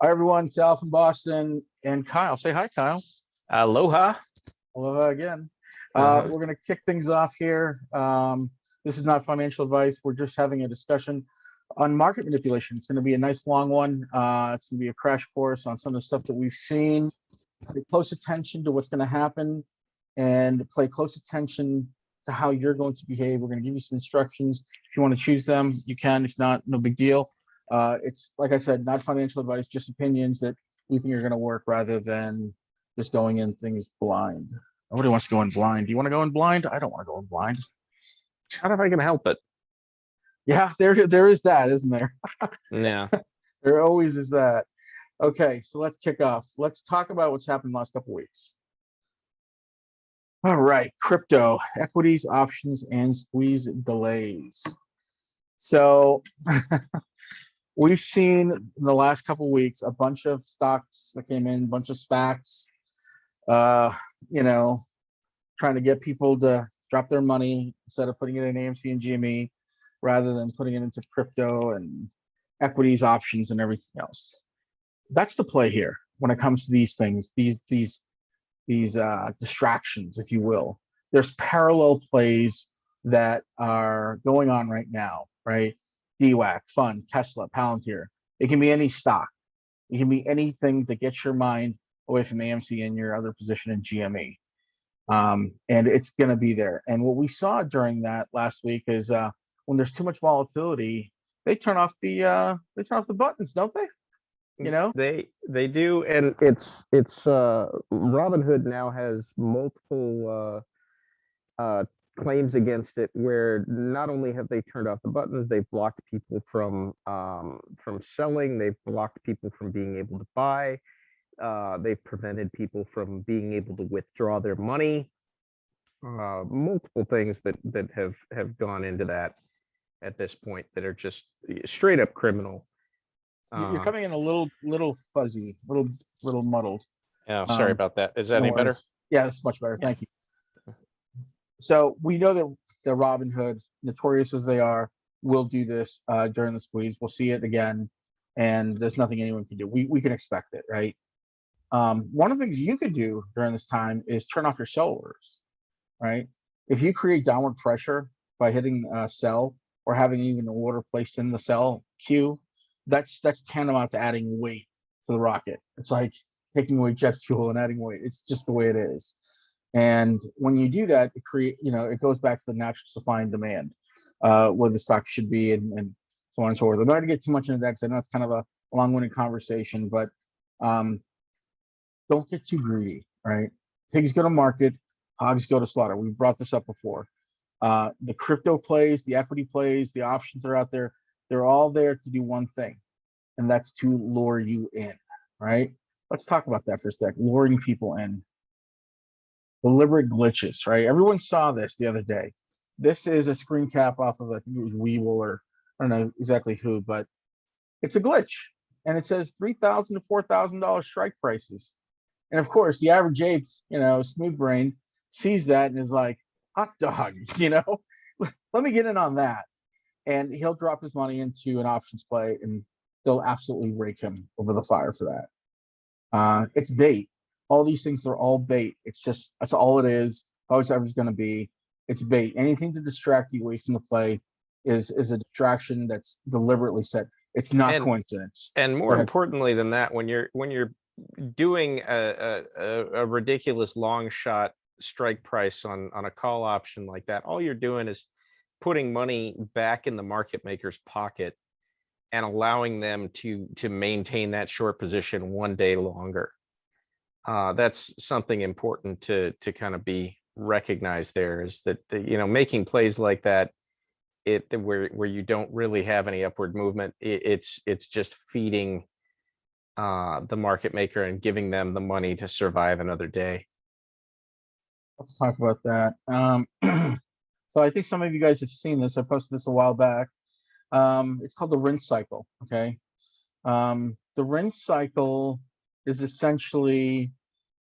Hi, everyone. It's Al from Boston and Kyle. Say hi, Kyle. Aloha. Aloha again. Uh-huh. We're going to kick things off here. This is not financial advice. We're just having a discussion on market manipulation. It's going to be a nice long one. It's going to be a crash course on some of the stuff that we've seen. Pay close attention to what's going to happen and pay close attention to how you're going to behave. We're going to give you some instructions. If you want to choose them, you can. If not, no big deal. It's like I said, not financial advice, just opinions that we think are going to work rather than just going in things blind. Nobody wants to go in blind. Do you want to go in blind? I don't want to go in blind. Not if I can help it. Yeah, there is that, isn't there? Yeah. There always is that. Okay, so let's kick off. Let's talk about what's happened the last couple of weeks. All right, crypto, equities, options, and squeeze delays. So we've seen in the last couple of weeks a bunch of stocks that came in, a bunch of SPACs, trying to get people to drop their money instead of putting it in AMC and GME, rather than putting it into crypto and equities, options, and everything else. That's the play here when it comes to these things, these distractions, if you will. There's parallel plays that are going on right now, right? DWAC, Fund, Tesla, Palantir. It can be any stock. It can be anything that gets your mind away from AMC and your other position in GME. And it's going to be there. And what we saw during that last week is when there's too much volatility, they turn off the buttons, don't they? They do, and it's Robinhood now has multiple claims against it, where not only have they turned off the buttons, they've blocked people from selling, they've blocked people from being able to buy, they've prevented people from being able to withdraw their money. Multiple things that have gone into that at this point that are just straight up criminal. You're coming in a little fuzzy, little muddled. Yeah, sorry about that. Is that any better? Yeah, that's much better. Thank you. So we know that the Robinhood, notorious as they are, will do this during the squeeze. We'll see it again, and there's nothing anyone can do. We can expect it, right? One of the things you could do during this time is turn off your sell orders, right? If you create downward pressure by hitting sell or having even an order placed in the sell queue, that's tantamount to adding weight to the rocket. It's like taking away jet fuel and adding weight. It's just the way it is. And when you do that, it goes back to the natural supply and demand, where the stock should be, and so on and so forth. I'm not going to get too much into that because I know it's kind of a long-winded conversation, but don't get too greedy, right? Pigs go to market, hogs go to slaughter. We've brought this up before. The crypto plays, the equity plays, the options are out there. They're all there to do one thing, and that's to lure you in, right? Let's talk about that for a sec. Luring people in. Deliberate glitches, right? Everyone saw this the other day. This is a screen cap off of, I think it was Weevil, or I don't know exactly who, but it's a glitch. And it says $3,000 to $4,000 strike prices. And of course, the average ape, smooth brain, sees that and is like, hot dog, let me get in on that. And he'll drop his money into an options play, and they'll absolutely rake him over the fire for that. It's bait. All these things are all bait. That's all it is. How it's ever going to be. It's bait. Anything to distract you away from the play is a distraction that's deliberately set. It's not coincidence. And more importantly than that, when you're doing a ridiculous long shot strike price on a call option like that, all you're doing is putting money back in the market maker's pocket and allowing them to maintain that short position one day longer. That's something important to kind of be recognized there, is that making plays like that, where you don't really have any upward movement, it's just feeding the market maker and giving them the money to survive another day. Let's talk about that. So I think some of you guys have seen this. I posted this a while back. It's called the rinse cycle. Okay. The rinse cycle is essentially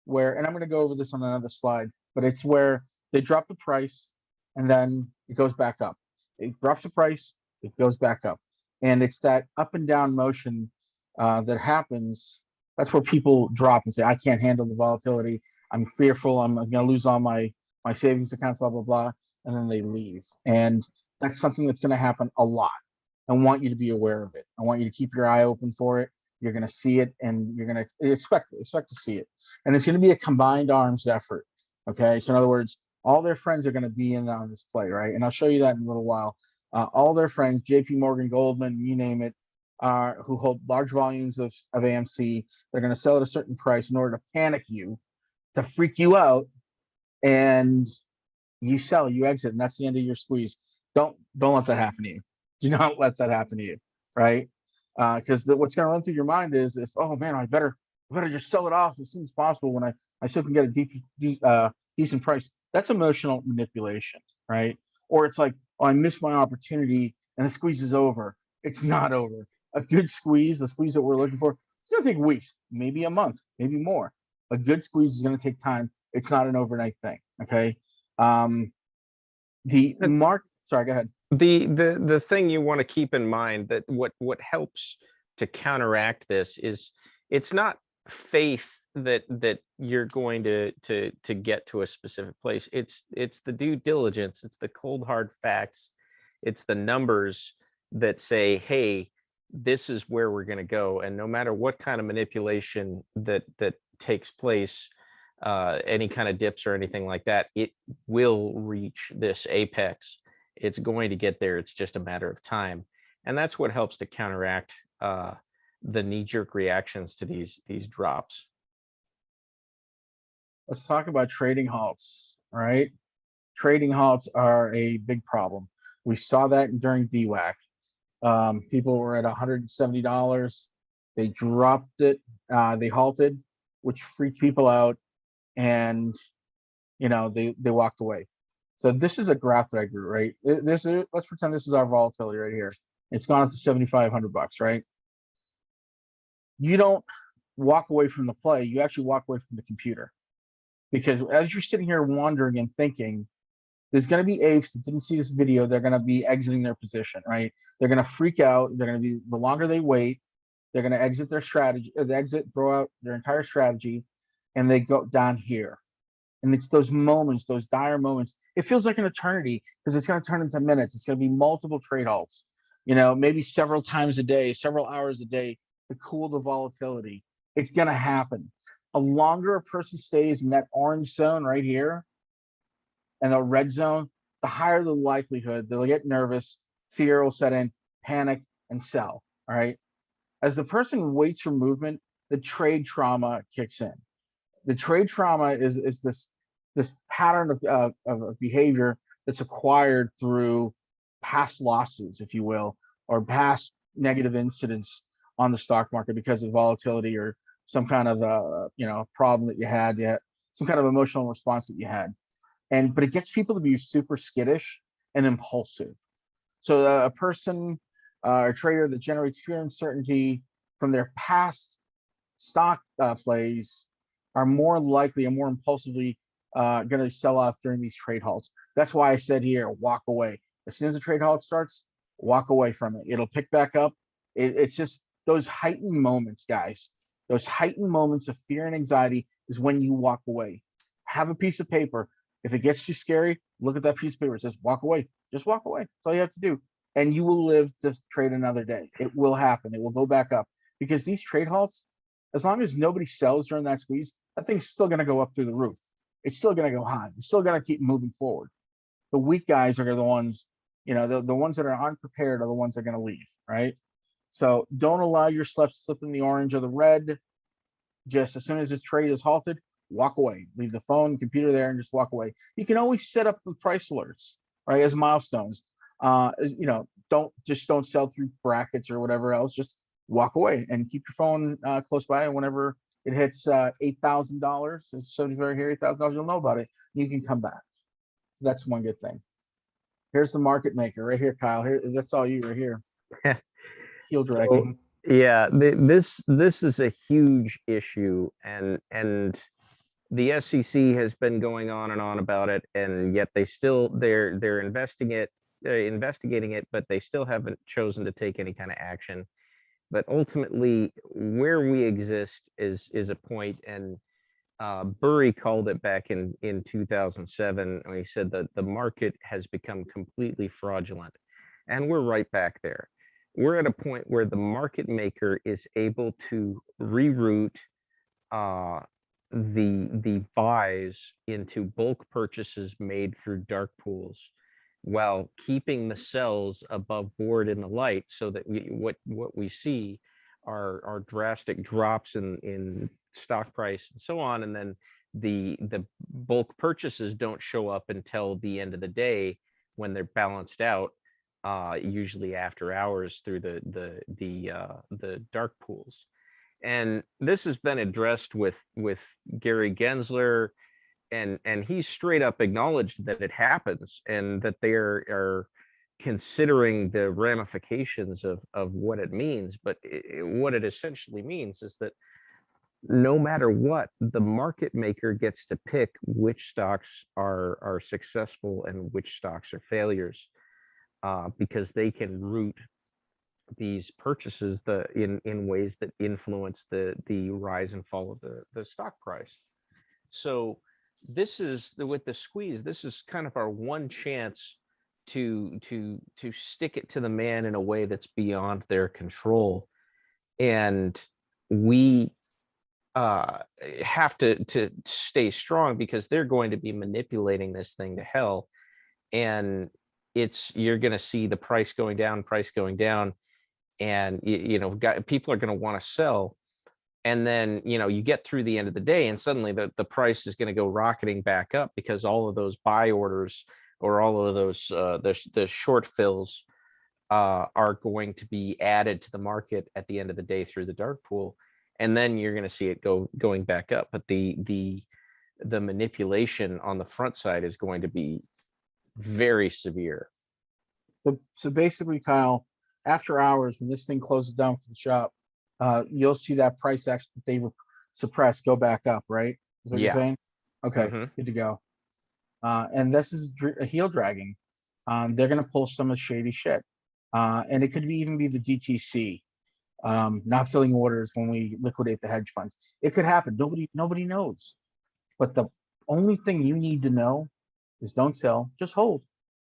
where, and I'm going to go over this on another slide, but it's where they drop the price and then it goes back up. It drops the price, it goes back up. And it's that up and down motion that happens, that's where people drop and say, I can't handle the volatility. I'm fearful. I'm going to lose all my savings account, blah, blah, blah. And then they leave. And that's something that's going to happen a lot. I want you to be aware of it. I want you to keep your eye open for it. You're going to see it, and you're going to expect to see it. And it's going to be a combined arms effort. Okay. So in other words, all their friends are going to be in on this play, right? And I'll show you that in a little while. All their friends, JP Morgan, Goldman, you name it, who hold large volumes of AMC, they're going to sell at a certain price in order to panic you, to freak you out, and you sell, you exit, and that's the end of your squeeze. Don't let that happen to you. Do not let that happen to you, right? Because what's going to run through your mind is, oh man, I better just sell it off as soon as possible when I still can get a decent price. That's emotional manipulation, right? Or it's like, oh, I missed my opportunity and the squeeze is over. It's not over. A good squeeze, the squeeze that we're looking for, it's going to take weeks, maybe a month, maybe more. A good squeeze is going to take time. It's not an overnight thing. Okay. The mark. Sorry, go ahead. The thing you want to keep in mind, that what helps to counteract this is, it's not faith that you're going to get to a specific place. It's the due diligence. It's the cold hard facts. It's the numbers that say, hey, this is where we're going to go. And no matter what kind of manipulation that takes place, any kind of dips or anything like that, it will reach this apex. It's going to get there. It's just a matter of time. And that's what helps to counteract the knee-jerk reactions to these drops. Let's talk about trading halts. All right. Trading halts are a big problem. We saw that during DWAC. People were at $170. They dropped it. They halted, which freaked people out, and they walked away. So this is a graph that I grew, right? Let's pretend this is our volatility right here. It's gone up to $7,500, right? You don't walk away from the play. You actually walk away from the computer, because as you're sitting here wondering and thinking, there's going to be apes that didn't see this video. They're going to be exiting their position, right? They're going to freak out. They're going to be, the longer they wait, they're going to exit their strategy, throw out their entire strategy, and they go down here. And it's those moments, those dire moments. It feels like an eternity, because it's going to turn into minutes. It's going to be multiple trade halts, maybe several times a day, several hours a day to cool the volatility. It's going to happen. The longer a person stays in that orange zone right here and the red zone, the higher the likelihood they'll get nervous, fear will set in, panic, and sell. All right. As the person waits for movement, the trade trauma kicks in. The trade trauma is this pattern of behavior that's acquired through past losses, if you will, or past negative incidents on the stock market because of volatility or some kind of problem that you had, some kind of emotional response that you had. But it gets people to be super skittish and impulsive. So a person or trader that generates fear and uncertainty from their past stock plays are more likely and more impulsively going to sell off during these trade halts. That's why I said here, walk away. As soon as the trade halt starts, walk away from it. It'll pick back up. It's just those heightened moments, guys. Those heightened moments of fear and anxiety is when you walk away. Have a piece of paper. If it gets too scary, look at that piece of paper. It says walk away. Just walk away. That's all you have to do. And you will live to trade another day. It will happen. It will go back up. Because these trade halts, as long as nobody sells during that squeeze, that thing's still going to go up through the roof. It's still going to go high. It's still going to keep moving forward. The weak guys are the ones, the ones that are unprepared are the ones that are going to leave, right? So don't allow your slip in the orange or the red. Just as soon as this trade is halted, walk away. Leave the phone, computer there, and just walk away. You can always set up the price alerts, right, as milestones. Don't sell through brackets or whatever else. Just walk away and keep your phone close by. And whenever it hits $8,000, it's something right here, $8,000, you'll know about it. You can come back. So that's one good thing. Here's the market maker right here, Kyle. Here, that's all you right here. Heel dragging. So, yeah, this is a huge issue, and the SEC has been going on and on about it, and yet they're investigating it, but they still haven't chosen to take any kind of action. But ultimately, where we exist is a point, and Burry called it back in 2007 when he said that the market has become completely fraudulent, and we're right back there. We're at a point where the market maker is able to reroute the buys into bulk purchases made through dark pools, while keeping the sells above board in the light, so that what we see are drastic drops in stock price and so on, and then the bulk purchases don't show up until the end of the day when they're balanced out, usually after hours through the dark pools. And this has been addressed with Gary Gensler, and he's straight up acknowledged that it happens, and that they are considering the ramifications of what it means. But what it essentially means is that no matter what, the market maker gets to pick which stocks are successful and which stocks are failures, because they can route these purchases in ways that influence the rise and fall of the stock price. So this is with the squeeze, this is kind of our one chance to stick it to the man in a way that's beyond their control. And we have to stay strong, because they're going to be manipulating this thing to hell. And you're going to see the price going down, and people are going to want to sell. And then, you get through the end of the day, and suddenly the price is going to go rocketing back up, because all of those buy orders, or all of those the short fills are going to be added to the market at the end of the day through the dark pool. And then you're going to see it going back up. But the manipulation on the front side is going to be very severe. So basically, Kyle, after hours, when this thing closes down for the shop, you'll see that price action that they suppressed go back up, right? Is what you're saying? Okay, good to go. And this is a heel dragging. They're going to pull some of the shady shit. And it could even be the DTC not filling orders when we liquidate the hedge funds. It could happen. Nobody knows. But the only thing you need to know is don't sell, just hold.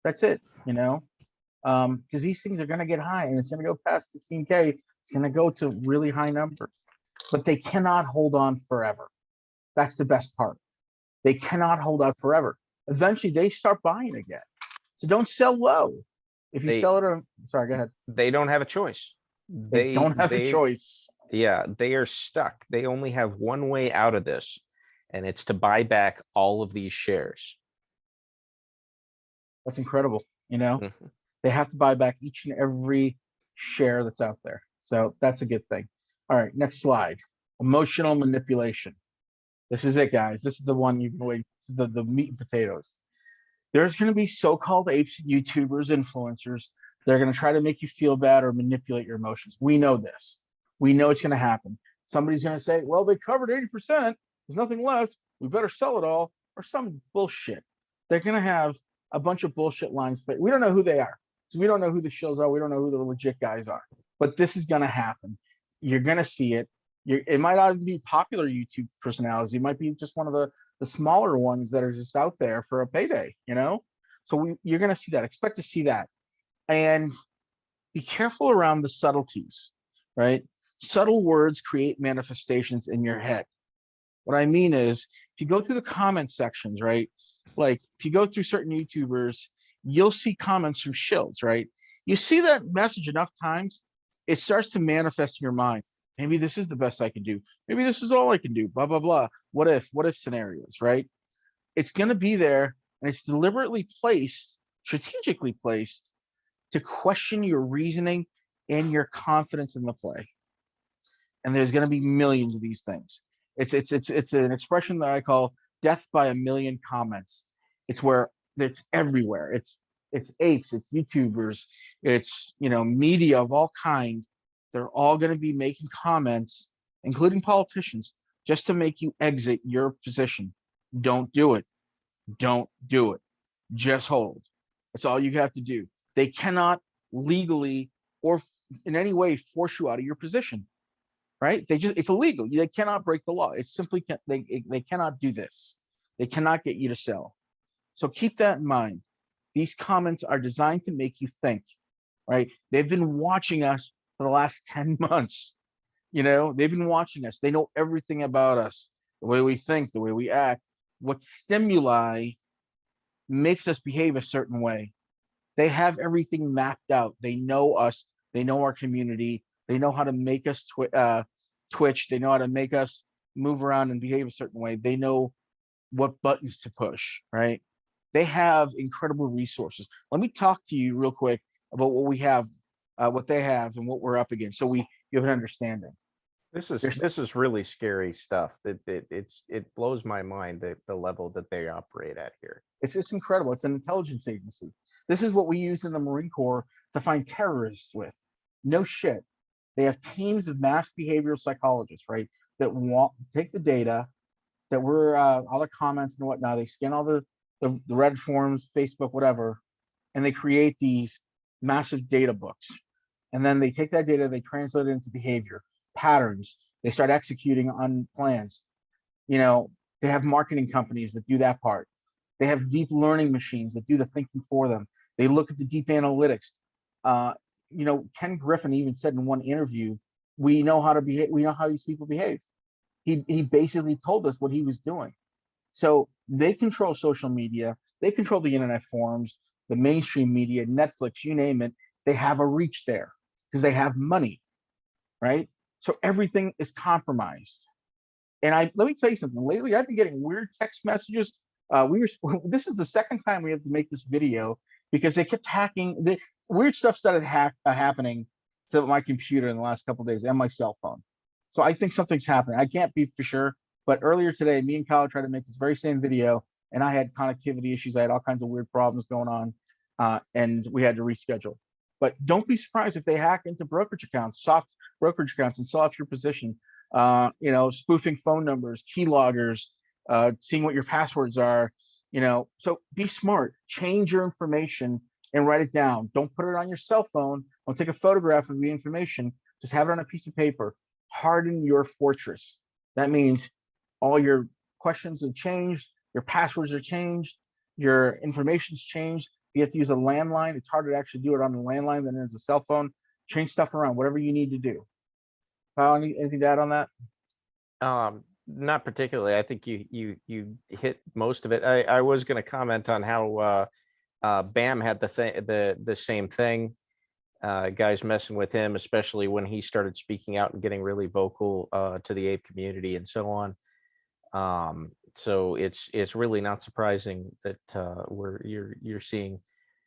That's it, because these things are going to get high, and it's going to go past 15K. It's going to go to really high numbers, but they cannot hold on forever. That's the best part. They cannot hold out forever. Eventually, they start buying again. So don't sell low. If you sell it on, sorry, go ahead. They don't have a choice. They don't have a choice. Yeah, they are stuck. They only have one way out of this, and it's to buy back all of these shares. That's incredible. They have to buy back each and every share that's out there. So that's a good thing. All right, next slide. Emotional manipulation. This is it, guys. This is the one you've been waiting for. This is the meat and potatoes. There's going to be so-called apes, YouTubers, influencers. They're going to try to make you feel bad or manipulate your emotions. We know this. We know it's going to happen. Somebody's going to say, well, they covered 80%. There's nothing left. We better sell it all, or some bullshit. They're going to have a bunch of bullshit lines, but we don't know who they are. So we don't know who the shills are. We don't know who the legit guys are. But this is going to happen. You're going to see it. It might not be popular YouTube personalities. It might be just one of the smaller ones that are just out there for a payday, So you're going to see that. Expect to see that. And be careful around the subtleties, right? Subtle words create manifestations in your head. What I mean is, if you go through the comment sections, right? Like if you go through certain YouTubers, you'll see comments from shills, right? You see that message enough times, it starts to manifest in your mind. Maybe this is the best I can do. Maybe this is all I can do, blah, blah, blah. What if scenarios, right? It's going to be there, and it's deliberately placed, strategically placed, to question your reasoning and your confidence in the play. And there's going to be millions of these things. It's an expression that I call death by a million comments. It's where it's everywhere. It's apes, it's YouTubers, it's media of all kind. They're all going to be making comments, including politicians, just to make you exit your position. Don't do it. Don't do it. Just hold. That's all you have to do. They cannot legally or in any way force you out of your position. right? It's illegal. They cannot break the law. It's simply they cannot do this. They cannot get you to sell. So keep that in mind. These comments are designed to make you think, right? They've been watching us for the last 10 months. They've been watching us. They know everything about us, the way we think, the way we act, what stimuli makes us behave a certain way. They have everything mapped out. They know us. They know our community. They know how to make us twitch. They know how to make us move around and behave a certain way. They know what buttons to push, right? They have incredible resources. Let me talk to you real quick about what we have, what they have, and what we're up against, so you have an understanding. This is really scary stuff. It blows my mind the level that they operate at here. It's incredible. It's an intelligence agency. This is what we use in the Marine Corps to find terrorists with. No shit. They have teams of mass behavioral psychologists, right? That take the data, that we're all the comments and whatnot. They scan all the Reddit forums, Facebook, whatever, and they create these massive data books. And then they take that data, they translate it into behavior patterns. They start executing on plans. They have marketing companies that do that part. They have deep learning machines that do the thinking for them. They look at the deep analytics. Ken Griffin even said in one interview, we know how to behave. We know how these people behave. He basically told us what he was doing. So they control social media. They control the internet forums, the mainstream media, Netflix, you name it. They have a reach there because they have money, right? So everything is compromised. And let me tell you something. Lately, I've been getting weird text messages. This is the second time we have to make this video because they kept hacking. The weird stuff started happening to my computer in the last couple of days and my cell phone. So I think something's happening. I can't be for sure, but earlier today, me and Kyle tried to make this very same video, and I had connectivity issues. I had all kinds of weird problems going on, and we had to reschedule. But don't be surprised if they hack into brokerage accounts, soft brokerage accounts, and sell off your position. Spoofing phone numbers, keyloggers, seeing what your passwords are. So be smart. Change your information and write it down. Don't put it on your cell phone. Don't take a photograph of the information. Just have it on a piece of paper. Harden your fortress. That means all your questions have changed, your passwords are changed, your information's changed. You have to use a landline. It's harder to actually do it on the landline than it is a cell phone. Change stuff around, whatever you need to do. Anything to add on that? Not particularly. I think you hit most of it. I was going to comment on how Bam had the same thing. Guys messing with him, especially when he started speaking out and getting really vocal to the ape community and so on. So it's really not surprising that you're seeing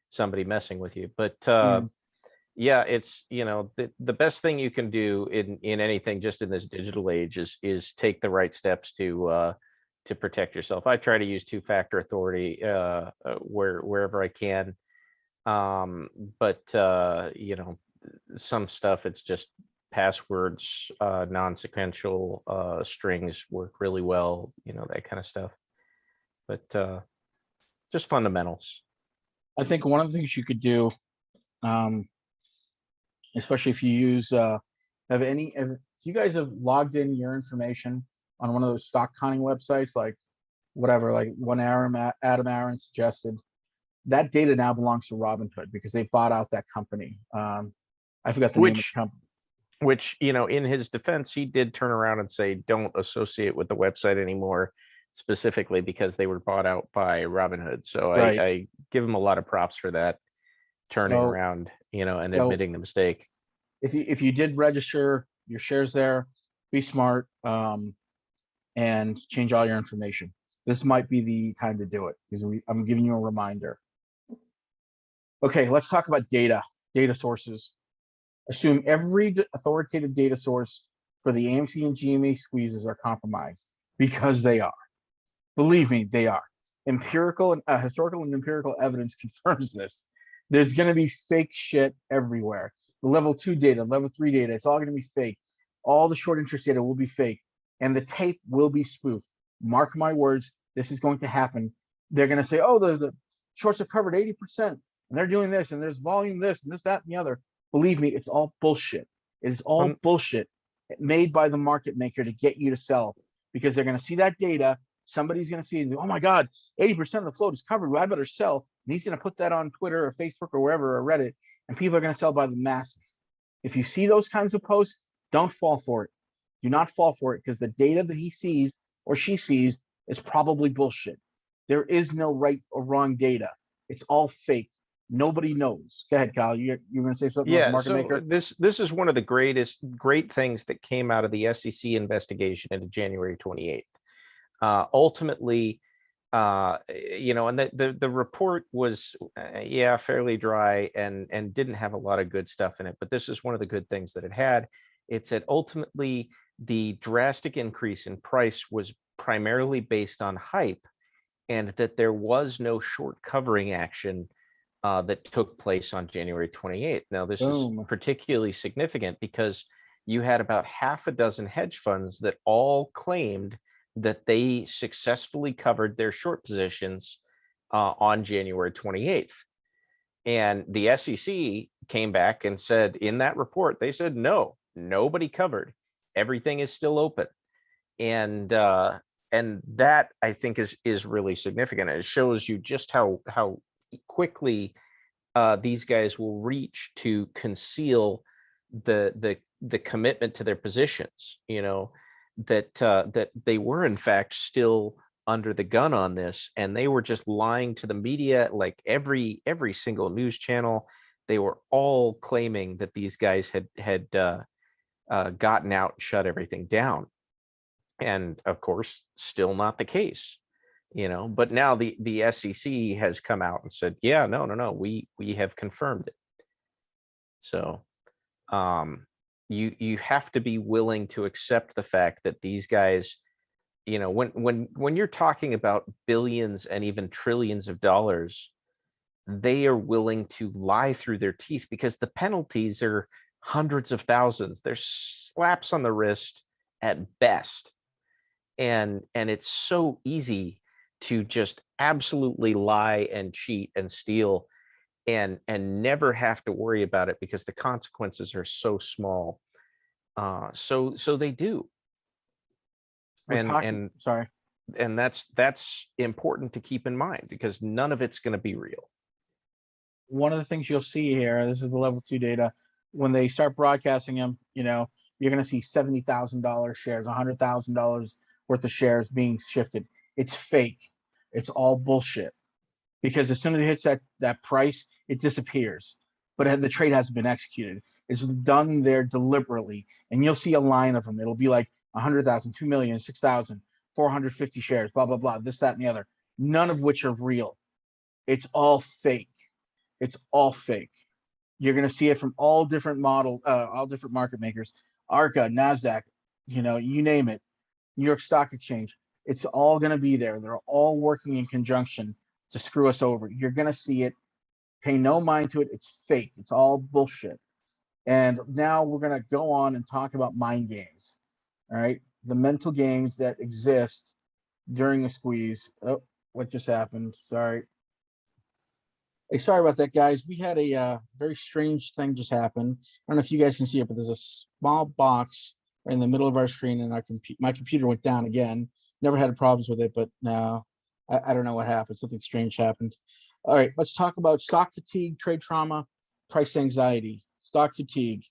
somebody messing with you. But yeah, it's the best thing you can do in anything just in this digital age is take the right steps to protect yourself. I try to use two-factor authority wherever I can. But some stuff, it's just passwords, non-sequential strings work really well, that kind of stuff. But just fundamentals. I think one of the things you could do, especially if you use if you guys have logged in your information on one of those stock conning websites, like whatever, like Adam Aaron suggested, that data now belongs to Robinhood because they bought out that company. I forgot the name of the company. Which, in his defense, he did turn around and say, don't associate with the website anymore, specifically because they were bought out by Robinhood. So right. I give him a lot of props for that, turning around, and admitting the mistake. If you did register your shares there, be smart and change all your information. This might be the time to do it because I'm giving you a reminder. Okay, let's talk about data sources. Assume every authoritative data source for the AMC and GME squeezes are compromised, because they are. Believe me, they are. Historical and empirical evidence confirms this. There's going to be fake shit everywhere. The level 2 data, level 3 data, it's all going to be fake. All the short interest data will be fake, and the tape will be spoofed. Mark my words, this is going to happen. They're going to say, oh, the shorts have covered 80%, and they're doing this, and there's volume this, and this, that, and the other. Believe me, it's all bullshit. It is all bullshit. made by the market maker to get you to sell, because they're going to see that data. Somebody's going to see, oh my God, 80% of the float is covered. Well, I better sell. And he's going to put that on Twitter or Facebook or wherever, or Reddit, and people are going to sell by the masses. If you see those kinds of posts, don't fall for it. Do not fall for it, because the data that he sees or she sees is probably bullshit. There is no right or wrong data. It's all fake. Nobody knows. Go ahead, Kyle. You're going to say something about the Yeah, market so maker? this is one of the great things that came out of the SEC investigation into January 28th. Ultimately, you know, and the report was yeah, fairly dry and didn't have a lot of good stuff in it, but this is one of the good things that it had. It said ultimately the drastic increase in price was primarily based on hype, and that there was no short covering action that took place on January 28th. Now, this is Boom. particularly significant because you had about half a dozen hedge funds that all claimed that they successfully covered their short positions on January 28th. And the SEC came back and said in that report, they said, no, nobody covered. Everything is still open. And that, I think, is really significant. It shows you just how quickly these guys will reach to conceal the commitment to their positions. You know, that they were in fact still under the gun on this, and they were just lying to the media. Like every single news channel, they were all claiming that these guys had gotten out and shut everything down. And of course, still not the case, you know. But now the SEC has come out and said, yeah, no, we have confirmed it. So you have to be willing to accept the fact that these guys, you know, when you're talking about billions and even trillions of dollars, they are willing to lie through their teeth, because the penalties are hundreds of thousands. They're slaps on the wrist at best. And it's so easy to just absolutely lie and cheat and steal and never have to worry about it, because the consequences are so small. So they do. Sorry. And that's important to keep in mind, because none of it's going to be real. One of the things you'll see here, this is the level 2 data, when they start broadcasting them, you know, you're going to see $70,000 shares, $100,000 worth of shares being shifted. It's fake. It's all bullshit, because as soon as it hits that price, it disappears. But the trade hasn't been executed. It's done there deliberately, and you'll see a line of them. It'll be like 100,000, 2 million, 6,000, 450 shares, blah blah blah, this, that, and the other. None of which are real. It's all fake. It's all fake. You're going to see it from all different all different market makers, ARCA, NASDAQ, you know, you name it, New York Stock Exchange. It's all going to be there. They're all working in conjunction to screw us over. You're going to see it. Pay no mind to it. It's fake. It's all bullshit. And now we're going to go on and talk about mind games. All right. The mental games that exist during a squeeze. Oh, what just happened? Sorry. Hey, sorry about that, guys. We had a very strange thing just happen. I don't know if you guys can see it, but there's a small box right in the middle of our screen, and my computer went down again. Never had problems with it, but now I don't know what happened. Something strange happened. All right, let's talk about stock fatigue, trade trauma, price anxiety. Stock fatigue,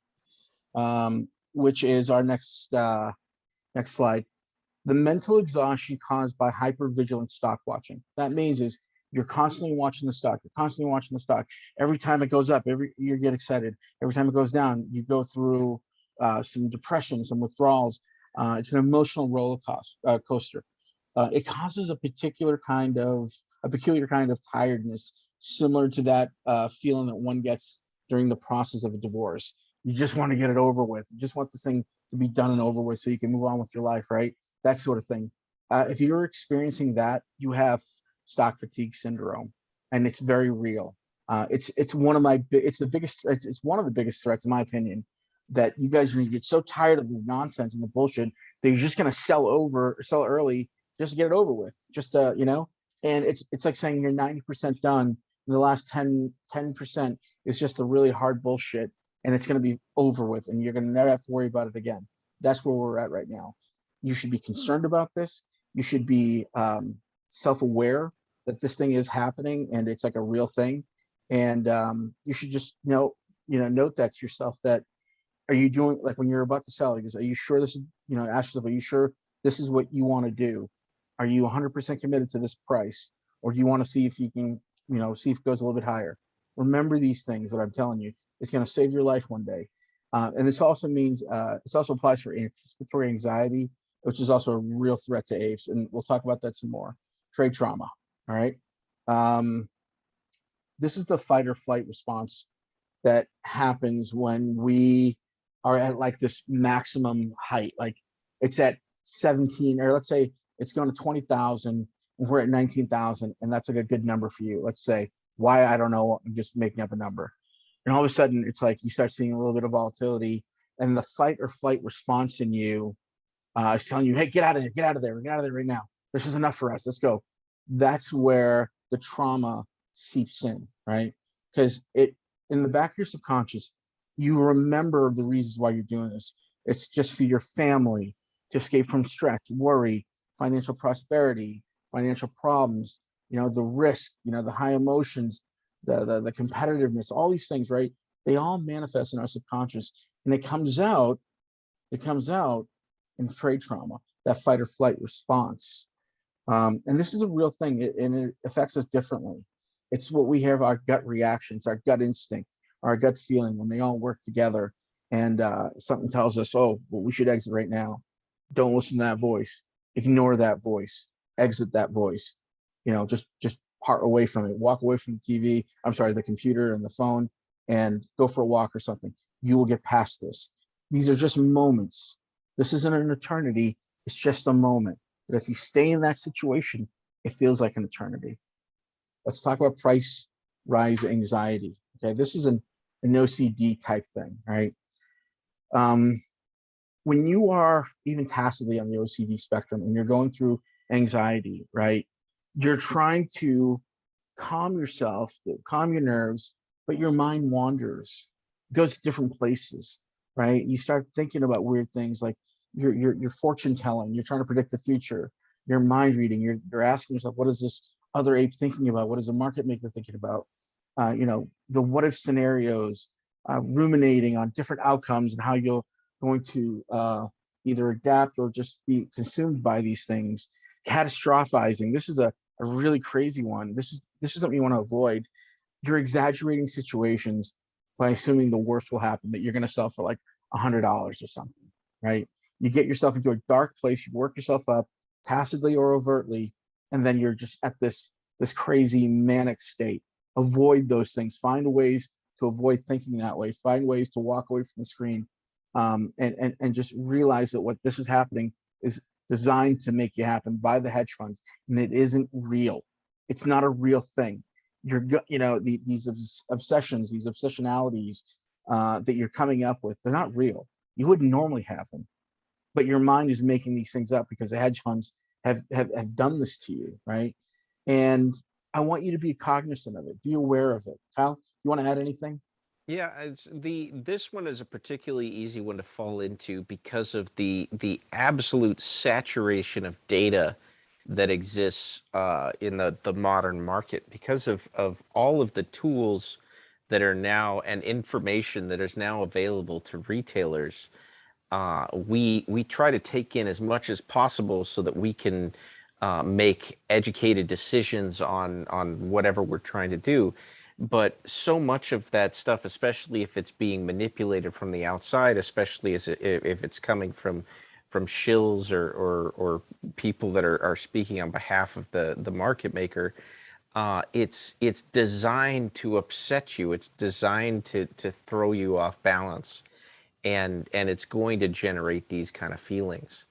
which is our next slide. The mental exhaustion caused by hypervigilant stock watching. That means is you're constantly watching the stock. You're constantly watching the stock. Every time it goes up, you get excited. Every time it goes down, you go through some depression, some withdrawals. It's an emotional roller coaster. It causes a peculiar kind of tiredness, similar to that feeling that one gets during the process of a divorce. You just want to get it over with. You just want this thing to be done and over with so you can move on with your life, right? That sort of thing. If you're experiencing that, you have stock fatigue syndrome, and it's very real. It's one of the biggest threats, in my opinion, that you guys are going to get so tired of the nonsense and the bullshit that you're just going to sell early just to get it over with. Just you know, and it's like saying you're 90% done, and the last 10% is just the really hard bullshit, and it's going to be over with, and you're going to never have to worry about it again. That's where we're at right now. You should be concerned about this. You should be self-aware that this thing is happening and it's like a real thing. And you should just note that to yourself, that are you doing, like when you're about to sell, are you sure this is, ask yourself, are you sure this is what you want to do? Are you 100% committed to this price? Or do you want to see if you can, see if it goes a little bit higher? Remember these things that I'm telling you. It's going to save your life one day. And this also means, this also applies for anticipatory anxiety, which is also a real threat to apes. And we'll talk about that some more. Trade trauma. All right. This is the fight or flight response that happens when we are at like this maximum height. Like it's at 17, or let's say it's going to 20,000 and we're at 19,000, and that's like a good number for you. Let's say, why, I don't know, I'm just making up a number. And all of a sudden it's like you start seeing a little bit of volatility, and the fight or flight response in you is telling you, hey, get out of there, get out of there, get out of there right now. This is enough for us. Let's go. That's where the trauma seeps in, right? Because it, in the back of your subconscious, you remember the reasons why you're doing this. It's just for your family, to escape from stress, worry, financial prosperity, financial problems, the risk, the high emotions, the competitiveness, all these things, right? They all manifest in our subconscious, and it comes out in trade trauma, that fight or flight response. And this is a real thing, and it affects us differently. It's what we have, our gut reactions, our gut instinct, our gut feeling, when they all work together, and something tells us, oh, well, we should exit right now. Don't listen to that voice. Ignore that voice. Exit that voice. Just part away from it. Walk away from the TV. I'm sorry, the computer and the phone, and go for a walk or something. You will get past this. These are just moments. This isn't an eternity. It's just a moment. But if you stay in that situation, it feels like an eternity. Let's talk about price rise anxiety. Okay, this is an OCD type thing, right? When you are even tacitly on the OCD spectrum and you're going through anxiety, right? You're trying to calm yourself, calm your nerves, but your mind wanders, goes to different places, right? You start thinking about weird things, like you're fortune telling, you're trying to predict the future, you're mind reading, you're asking yourself, what is this other ape thinking about? What is a market maker thinking about? The what if scenarios, ruminating on different outcomes and how you're going to either adapt or just be consumed by these things. Catastrophizing. This is a really crazy one. This is something you want to avoid. You're exaggerating situations by assuming the worst will happen, that you're going to sell for like $100 or something, right? You get yourself into a dark place, you work yourself up tacitly or overtly, and then you're just at this crazy manic state. Avoid those things. Find ways to avoid thinking that way. Find ways to walk away from the screen, and just realize that what this is happening is designed to make you happen by the hedge funds, and it isn't real. It's not a real thing. These obsessions, these obsessionalities that you're coming up with, they're not real. You wouldn't normally have them, but your mind is making these things up because the hedge funds have done this to you, right? And I want you to be cognizant of it. Be aware of it. Kyle, you want to add anything? Yeah, this one is a particularly easy one to fall into because of the absolute saturation of data that exists in the modern market, because of all of the tools that are now, and information that is now available to retailers. We try to take in as much as possible so that we can make educated decisions on whatever we're trying to do. But so much of that stuff, especially if it's being manipulated from the outside, especially if it's coming from shills or people that are speaking on behalf of the market maker, it's designed to upset you. It's designed to throw you off balance, and it's going to generate these kind of feelings.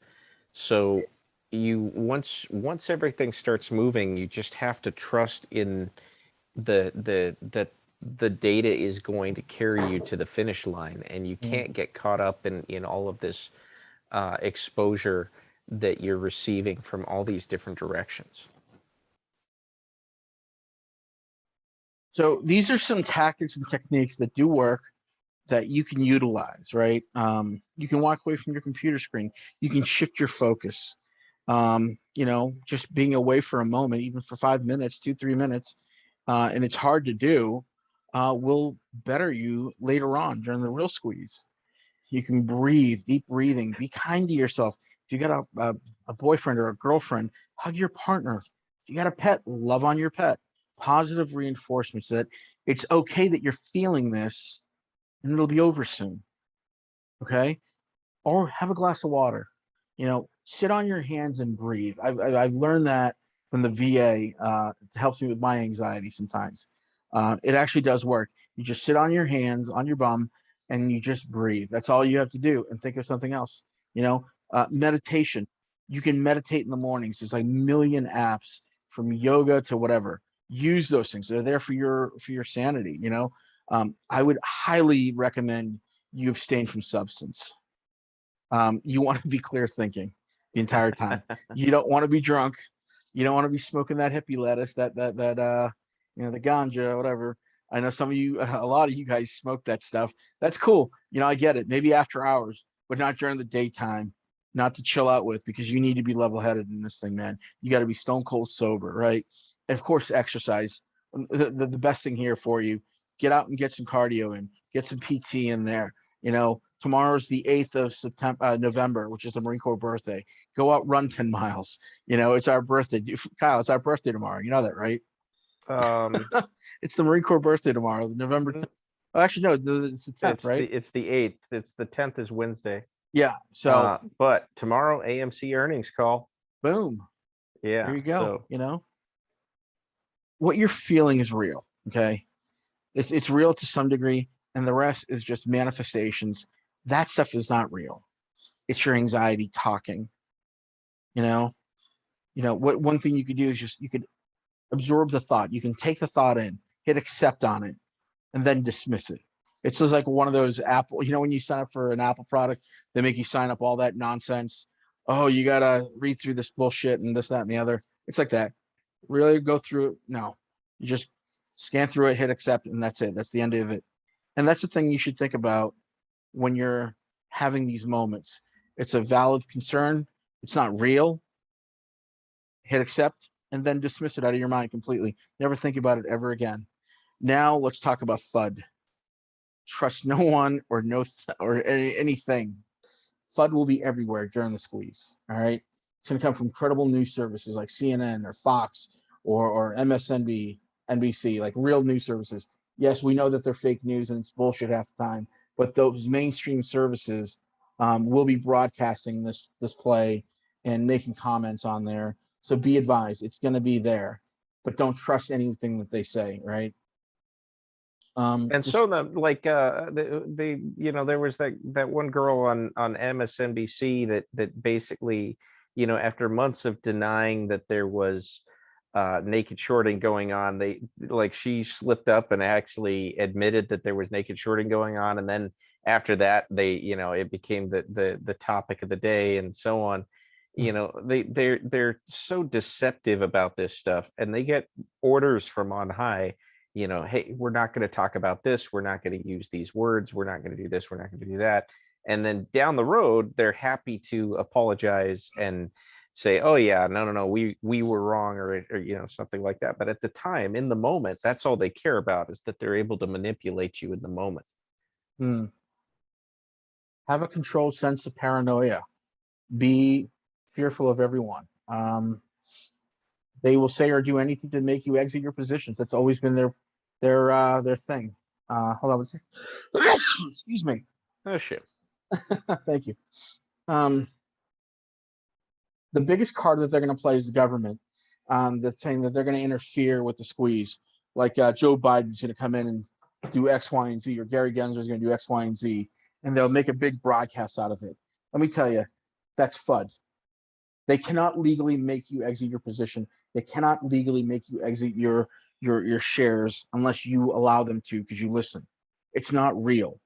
So you once everything starts moving, you just have to trust in that the data is going to carry you to the finish line, and you can't get caught up in all of this exposure that you're receiving from all these different directions. So these are some tactics and techniques that do work, that you can utilize, right? You can walk away from your computer screen. You can shift your focus. Just being away for a moment, even for 5 minutes, 2, 3 minutes, and it's hard to do, will better you later on during the real squeeze. You can breathe, deep breathing, be kind to yourself. If you got a boyfriend or a girlfriend, hug your partner. If you got a pet, love on your pet. Positive reinforcements that it's okay that you're feeling this and it'll be over soon. Okay. Or have a glass of water. Sit on your hands and breathe. I've learned that from the VA. It helps me with my anxiety sometimes. It actually does work. You just sit on your hands, on your bum, and you just breathe. That's all you have to do, and think of something else. Meditation. You can meditate in the mornings. There's like a million apps from yoga to whatever. Use those things. They're there for your sanity. I would highly recommend you abstain from substance. You want to be clear thinking the entire time. You don't want to be drunk. You don't want to be smoking that hippie lettuce, that the ganja, whatever. I know some of you, a lot of you guys smoke that stuff. That's cool. I get it. Maybe after hours, but not during the daytime. Not to chill out with, because you need to be level-headed in this thing, man. You got to be stone cold sober, right? And of course, exercise. The best thing here for you: get out and get some cardio in, get some PT in there. Tomorrow's the 8th of September, November, which is the Marine Corps birthday. Go out, run 10 miles. It's our birthday. Kyle, it's our birthday tomorrow. You know that, right? It's the Marine Corps birthday tomorrow, November 10th. Oh, actually, no, it's the 10th, right? It's the 8th. It's the 10th is Wednesday. Yeah. So, but tomorrow, AMC earnings call. Boom. Yeah. There you go. What you're feeling is real. Okay. It's real to some degree, and the rest is just manifestations. That stuff is not real. It's your anxiety talking. What one thing you could do is you could absorb the thought. You can take the thought in, hit accept on it, and then dismiss it. It's just like one of those Apple, when you sign up for an Apple product, they make you sign up all that nonsense. Oh, you got to read through this bullshit and this, that, and the other. It's like that. Really go through it? No. You just scan through it, hit accept, and that's it. That's the end of it. And that's the thing you should think about when you're having these moments. It's a valid concern. It's not real. Hit accept, and then dismiss it out of your mind completely. Never think about it ever again. Now let's talk about FUD. Trust no one or anything. FUD will be everywhere during the squeeze. All right. It's going to come from credible news services like CNN or Fox or MSNBC, NBC, like real news services. Yes, we know that they're fake news and it's bullshit half the time, but those mainstream services will be broadcasting this play and making comments on there. So be advised, it's going to be there, but don't trust anything that they say, right? And so there was that one girl on MSNBC that basically, after months of denying that there was naked shorting going on, she slipped up and actually admitted that there was naked shorting going on, and then after that it became the topic of the day and so on. They're so deceptive about this stuff, and they get orders from on high. Hey, we're not going to talk about this. We're not going to use these words. We're not going to do this. We're not going to do that. And then down the road, they're happy to apologize and say, oh yeah, no, we were wrong, or something like that. But at the time, in the moment, that's all they care about, is that they're able to manipulate you in the moment. Have a controlled sense of paranoia. Be fearful of everyone. They will say or do anything to make you exit your positions. That's always been their thing. Hold on one second. Excuse me. Oh shit. Thank you. The biggest card that they're going to play is the government. That's saying that they're going to interfere with the squeeze. Like Joe Biden's going to come in and do X, Y, and Z, or Gary Gensler is going to do X, Y, and Z, and they'll make a big broadcast out of it. Let me tell you, that's FUD. They cannot legally make you exit your position. They cannot legally make you exit your shares unless you allow them to, because you listen. It's not real.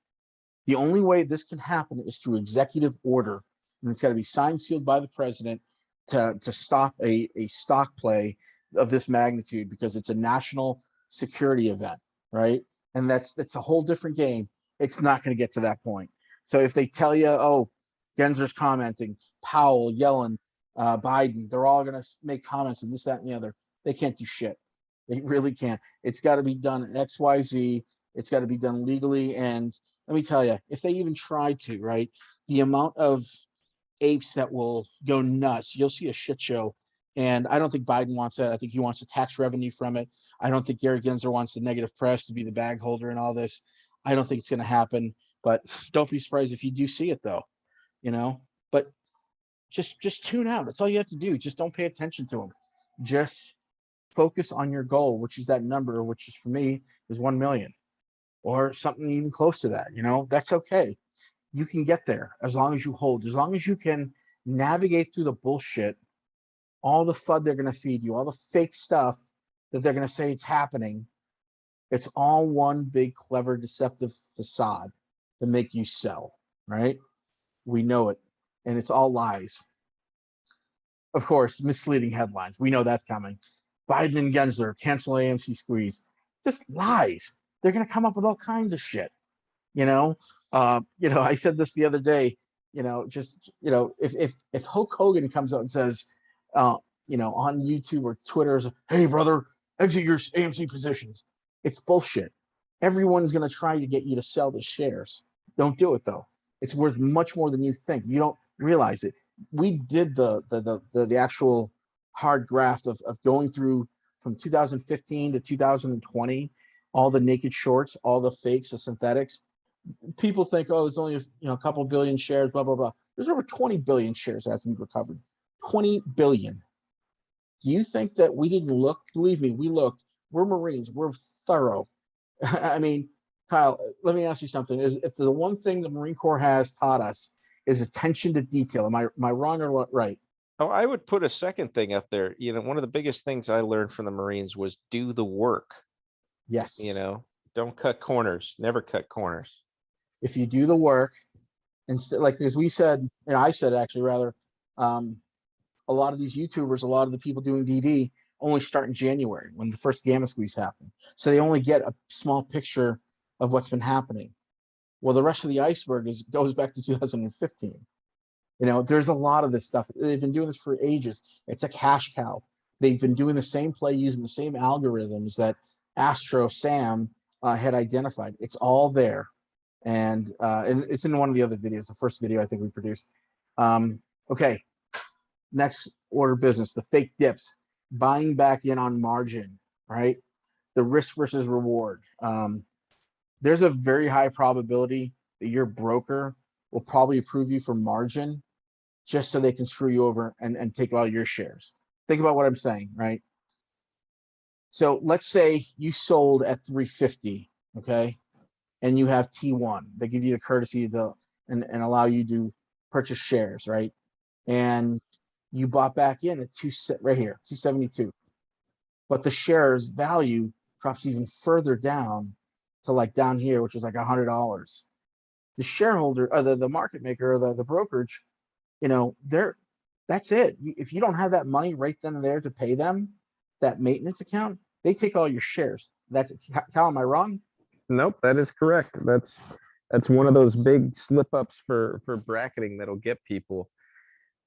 The only way this can happen is through executive order, and it's got to be signed, sealed by the president to stop a stock play of this magnitude, because it's a national security event, right? And that's a whole different game. It's not going to get to that point. So if they tell you, oh, Gensler's commenting, Powell, Yellen, Biden, they're all going to make comments and this, that, and the other. They can't do shit. They really can't. It's got to be done XYZ. It's got to be done legally. And let me tell you, if they even tried to, right, the amount of apes that will go nuts, you'll see a shit show. And I don't think Biden wants that. I think he wants the tax revenue from it. I don't think Gary Gensler wants the negative press to be the bag holder and all this. I don't think it's going to happen. But don't be surprised if you do see it, though. But just tune out. That's all you have to do. Just don't pay attention to them. Just focus on your goal, which is that number, which is for me is 1 million or something even close to that. That's okay. You can get there as long as you hold, as long as you can navigate through the bullshit, all the FUD they're going to feed you, all the fake stuff that they're going to say it's happening. It's all one big, clever, deceptive facade to make you sell, right? We know it. And it's all lies. Of course, misleading headlines. We know that's coming. Biden and Gensler cancel AMC squeeze. Just lies. They're going to come up with all kinds of shit. I said this the other day. If Hulk Hogan comes out and says, on YouTube or Twitter, "Hey brother, exit your AMC positions," it's bullshit. Everyone's going to try to get you to sell the shares. Don't do it though. It's worth much more than you think. You don't realize it. We did the actual hard graft of going through from 2015 to 2020, all the naked shorts, all the fakes, the synthetics. People think, oh, it's only a couple billion shares, blah blah blah. There's over 20 billion shares that have to be recovered. 20 billion. Do you think that we didn't look? Believe me, we looked. We're Marines. We're thorough. I mean, Kyle, let me ask you something. If the one thing the Marine Corps has taught us is attention to detail, am I wrong or right? Oh, I would put a second thing up there. One of the biggest things I learned from the Marines was do the work. Yes. Don't cut corners. Never cut corners. If you do the work, instead, like as we said, and I said actually rather, a lot of these YouTubers, a lot of the people doing DD only start in January when the first gamma squeeze happened. So they only get a small picture of what's been happening. Well, the rest of the iceberg goes back to 2015. There's a lot of this stuff. They've been doing this for ages. It's a cash cow. They've been doing the same play using the same algorithms that Astro Sam had identified. It's all there. And it's in one of the other videos, the first video I think we produced. Okay, next order of business, the fake dips, buying back in on margin, right? The risk versus reward. There's a very high probability that your broker will probably approve you for margin just so they can screw you over and take all your shares. Think about what I'm saying, right? So let's say you sold at 350, okay? And you have T1. They give you the courtesy and allow you to purchase shares, right? And you bought back in at right here, 272. But the shares value drops even further down to like down here, which is like $100. The shareholder, the market maker, or the brokerage, that's it. If you don't have that money right then and there to pay them, that maintenance account, they take all your shares. That's Cal, am I wrong? Nope, that is correct. That's one of those big slip ups for bracketing that'll get people,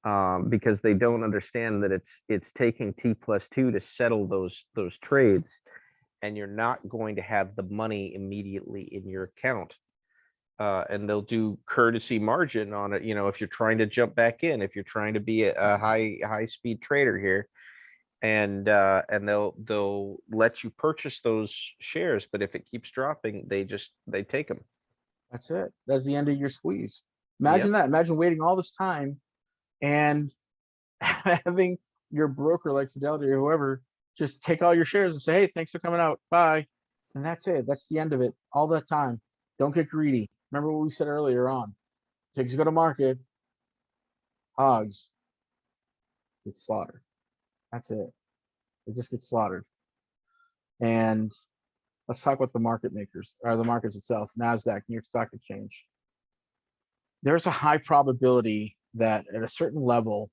because they don't understand that it's taking T+2 to settle those trades, and you're not going to have the money immediately in your account. And they'll do courtesy margin on it. If you're trying to jump back in, if you're trying to be a high speed trader here, and they'll let you purchase those shares. But if it keeps dropping, they take them. That's it. That's the end of your squeeze. Imagine that. Imagine waiting all this time and having your broker like Fidelity or whoever just take all your shares and say, hey, thanks for coming out. Bye. And that's it. That's the end of it. All that time. Don't get greedy. Remember what we said earlier on. Pigs go to market. Hogs get slaughtered. That's it. They just get slaughtered. And let's talk about the market makers, or the markets itself, NASDAQ, New York Stock Exchange. There's a high probability that at a certain level,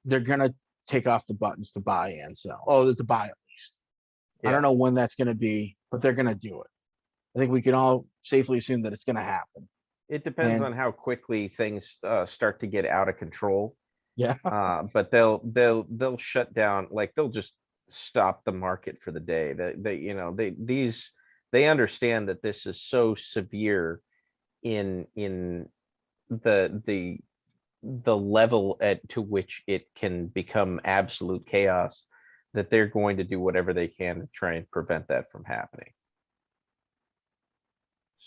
they're going to take off the buttons to buy and sell. Oh, to buy at least. I don't know when that's going to be, but they're going to do it. I think we can all safely assume that it's going to happen. It depends And on how quickly things start to get out of control. yeah, But they'll shut down, like they'll just stop the market for the day. They understand that this is so severe in the level to which it can become absolute chaos, that they're going to do whatever they can to try and prevent that from happening.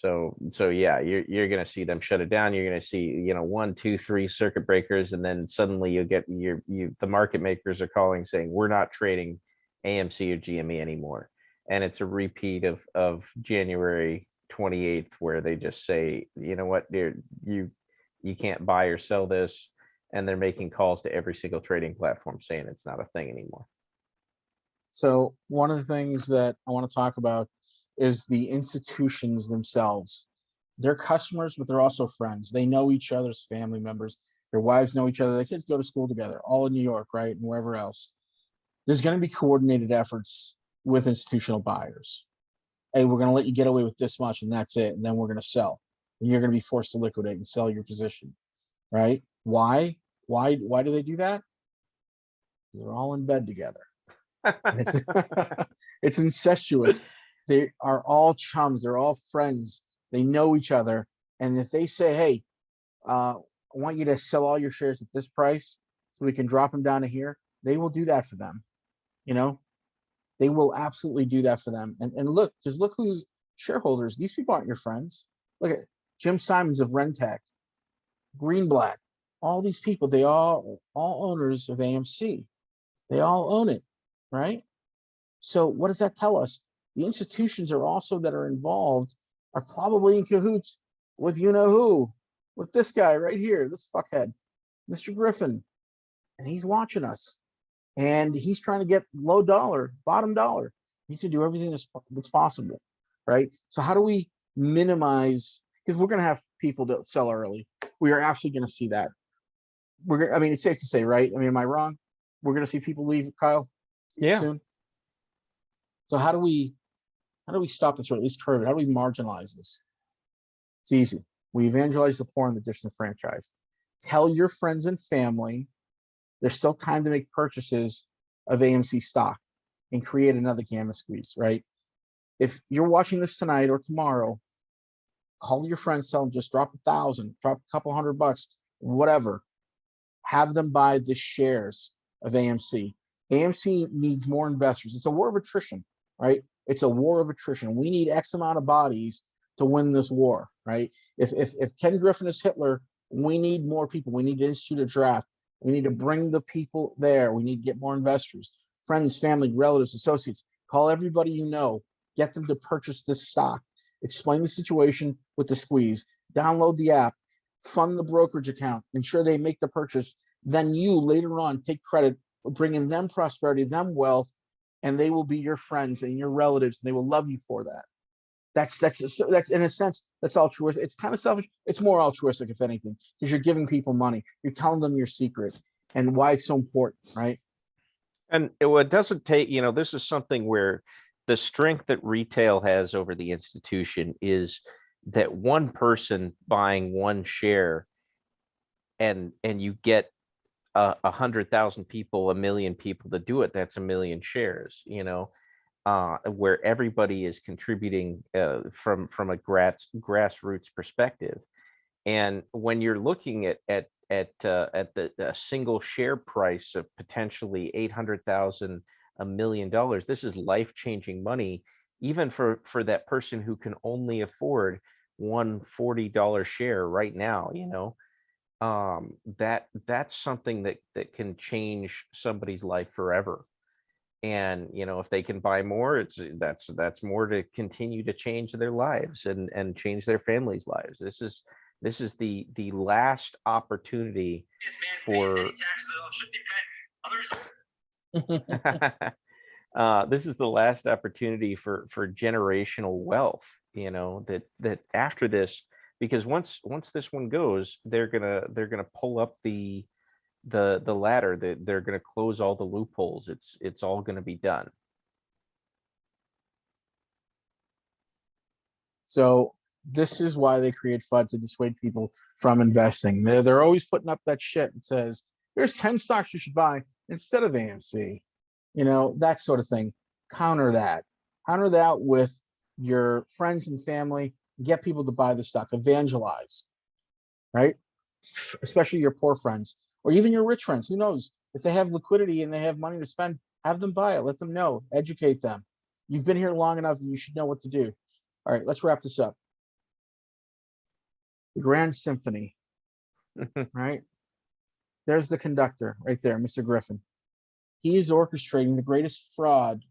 So yeah, you're gonna see them shut it down. You're gonna see, 1, 2, 3 circuit breakers, and then suddenly you'll get the market makers are calling saying we're not trading AMC or GME anymore. And it's a repeat of January 28th, where they just say, you know what, you can't buy or sell this, and they're making calls to every single trading platform saying it's not a thing anymore. so one of the things that I want to talk about is the institutions themselves. They're customers, but they're also friends. They know each other's family members. Their wives know each other. Their kids go to school together, all in New York, right? And wherever else. There's going to be coordinated efforts with institutional buyers. Hey, we're going to let you get away with this much, and that's it. And then we're going to sell. And you're going to be forced to liquidate and sell your position, right? Why? Why do they do that? Because they're all in bed together. It's, it's incestuous. They are all chums. They're all friends. They know each other. And if they say, hey, I want you to sell all your shares at this price so we can drop them down to here, they will do that for them. They will absolutely do that for them. And look, because look who's shareholders. These people aren't your friends. Look at Jim Simons of Rentec, Greenblatt, all these people, they all owners of AMC. They all own it, right? So what does that tell us? The institutions are also that are involved are probably in cahoots with who, with this guy right here, this fuckhead, Mr. Griffin, and he's watching us, and he's trying to get low dollar, bottom dollar. He needs to do everything that's possible, right? So how do we minimize? Because we're going to have people that sell early. We are absolutely going to see that. I mean, it's safe to say, right? I mean, am I wrong? We're going to see people leave, Kyle, Yeah. soon. So how do we stop this, or at least curb it? How do we marginalize this? It's easy. We evangelize the poor and the disenfranchised. Tell your friends and family there's still time to make purchases of AMC stock and create another gamma squeeze, right? If you're watching this tonight or tomorrow, call your friends, tell them just drop 1,000, drop a couple $100, whatever. Have them buy the shares of AMC. AMC needs more investors. It's a war of attrition, right? It's a war of attrition. We need X amount of bodies to win this war, right? If Ken Griffin is Hitler, we need more people. We need to institute a draft. We need to bring the people there. We need to get more investors, friends, family, relatives, associates. Call everybody you know. Get them to purchase this stock. Explain the situation with the squeeze. Download the app. Fund the brokerage account. Ensure they make the purchase. Then you later on take credit for bringing them prosperity, them wealth, and they will be your friends and your relatives, and they will love you for that. That's in a sense, that's altruistic. It's kind of selfish. It's more altruistic, if anything, because you're giving people money. You're telling them your secret and why it's so important, right? And it doesn't take, this is something where the strength that retail has over the institution is that one person buying one share, and you get 100,000 people, 1 million people to do it. That's 1 million shares, where everybody is contributing from a grassroots perspective. And when you're looking at the single share price of potentially 800,000, $1 million, this is life-changing money, even for that person who can only afford one $40 share right now. That's something that can change somebody's life forever. And if they can buy more, that's more to continue to change their lives and change their families' lives. This is the last opportunity for this is the last opportunity for generational wealth, that after this, because once this one goes, they're gonna pull up the ladder, that they're going to close all the loopholes. It's all going to be done. So this is why they create FUD, to dissuade people from investing. They're always putting up that shit and says, here's 10 stocks you should buy instead of AMC, that sort of thing. Counter that. Counter that with your friends and family. Get people to buy the stock. Evangelize, right? Especially your poor friends or even your rich friends. Who knows? If they have liquidity and they have money to spend, have them buy it. Let them know. Educate them. You've been here long enough that you should know what to do. All right, let's wrap this up. The Grand Symphony, right? There's the conductor right there, Mr. Griffin. He is orchestrating the greatest fraud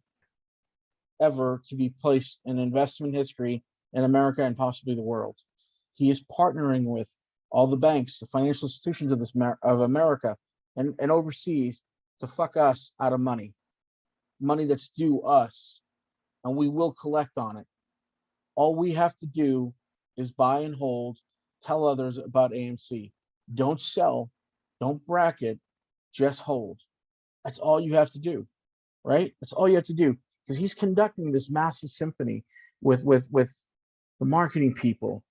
ever to be placed in investment history in America and possibly the world. He is partnering with all the banks, the financial institutions of America and overseas to fuck us out of money that's due us, and we will collect on it. All we have to do is buy and hold, tell others about AMC. Don't sell, don't bracket, just hold. That's all you have to do, right? That's all you have to do, because he's conducting this massive symphony with the marketing people,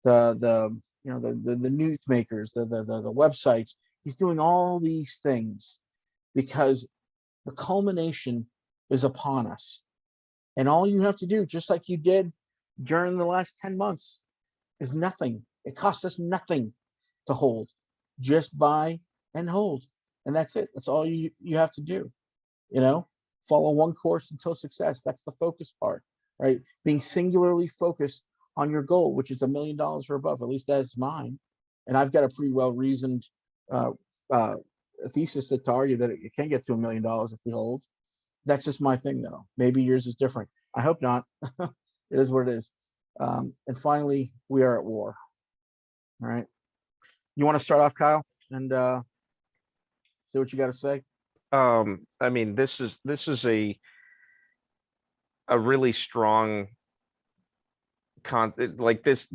the newsmakers, the websites. He's doing all these things because the culmination is upon us. And all you have to do, just like you did during the last 10 months, is nothing. It costs us nothing to hold. Just buy and hold. And that's it. That's all you have to do. Follow one course until success. That's the focus part, right? Being singularly focused on your goal, which is $1 million or above. At least that's mine. And I've got a pretty well-reasoned thesis to argue that it can get to $1 million if we hold. That's just my thing, though. Maybe yours is different. I hope not. It is what it is. And finally, we are at war. All right. You want to start off, Kyle, and see what you got to say? I mean, this is a really strong like this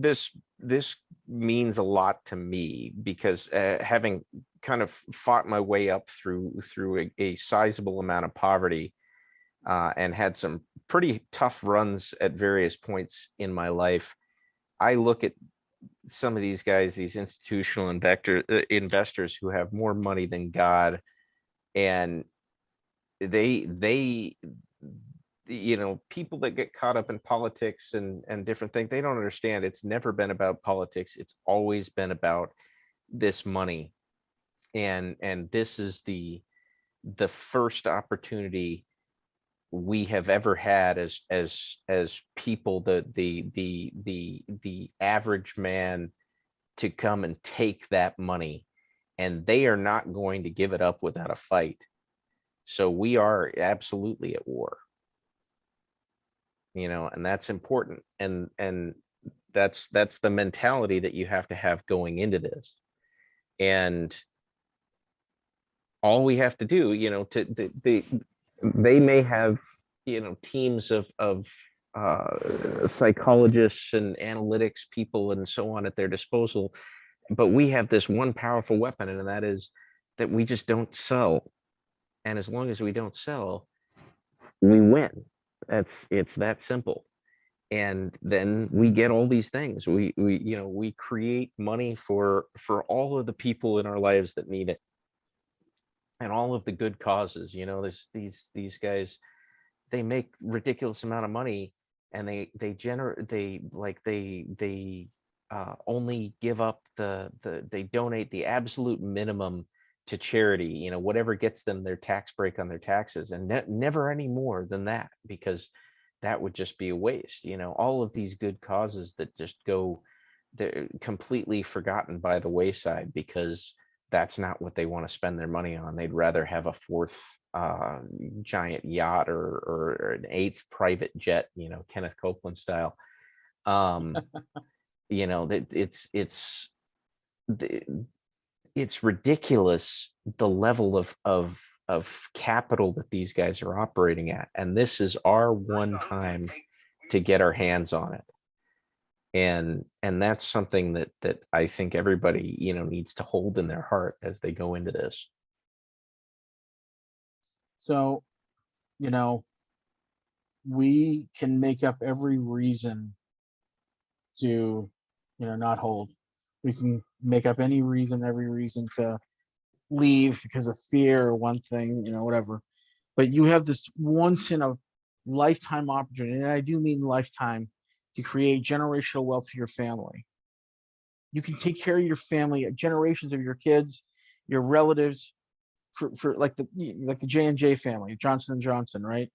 means a lot to me, because having kind of fought my way up through a sizable amount of poverty, and had some pretty tough runs at various points in my life, I look at some of these guys, these institutional investors who have more money than God, and they people that get caught up in politics and different things, they don't understand. It's never been about politics. It's always been about this money. And this is the first opportunity we have ever had as people, the average man, to come and take that money, and they are not going to give it up without a fight. So we are absolutely at war, and that's important. And that's the mentality that you have to have going into this. And all we have to do, they may have, teams of psychologists and analytics people and so on at their disposal, but we have this one powerful weapon, and that is that we just don't sell. And as long as we don't sell, we win. It's that simple. And then we get all these things. We create money for all of the people in our lives that need it, and all of the good causes. These guys, they make ridiculous amount of money, and they only give up they donate the absolute minimum to charity, whatever gets them their tax break on their taxes, and never any more than that, because that would just be a waste. All of these good causes that just go, they're completely forgotten by the wayside, because that's not what they want to spend their money on. They'd rather have a fourth giant yacht or an eighth private jet, Kenneth Copeland style. It's ridiculous, the level of capital that these guys are operating at, and this is our one time to get our hands on it. And that's something that I think everybody needs to hold in their heart as they go into this. So, we can make up every reason to, not hold. We can make up any reason, every reason to leave because of fear or one thing, whatever. But you have this once in a lifetime opportunity, and I do mean lifetime, to create generational wealth for your family. You can take care of your family, generations of your kids, your relatives, for like the J&J family, Johnson and Johnson, right?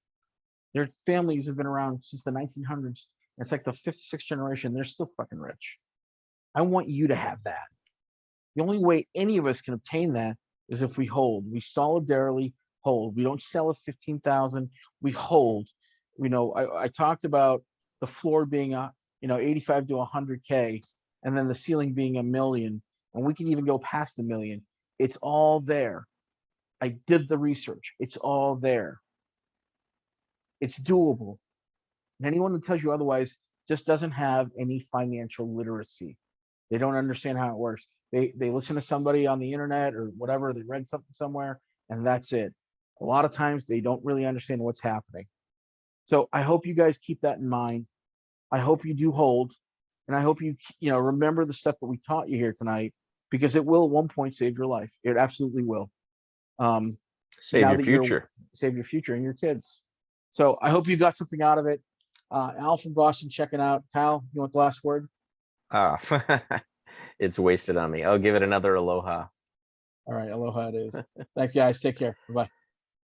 Their families have been around since the 1900s. It's like the fifth, sixth generation. They're still fucking rich. I want you to have that. The only way any of us can obtain that is if we hold. We solidarily hold. We don't sell at 15,000. We hold. I talked about the floor being 85 to 100K, and then the ceiling being $1 million, and we can even go past $1 million. It's all there. I did the research. It's all there. It's doable. And anyone that tells you otherwise just doesn't have any financial literacy. They don't understand how it works. They listen to somebody on the internet or whatever, they read something somewhere, and that's it. A lot of times they don't really understand what's happening. So I hope you guys keep that in mind. I hope you do hold, and I hope you remember the stuff that we taught you here tonight, because it will at one point save your life. It absolutely will. Save your future. Save your future and your kids. So I hope you got something out of it. Al from Boston checking out. Kyle, you want the last word? It's wasted on me. I'll give it another aloha. All right, aloha it is. Thanks, guys. Take care. Bye-bye.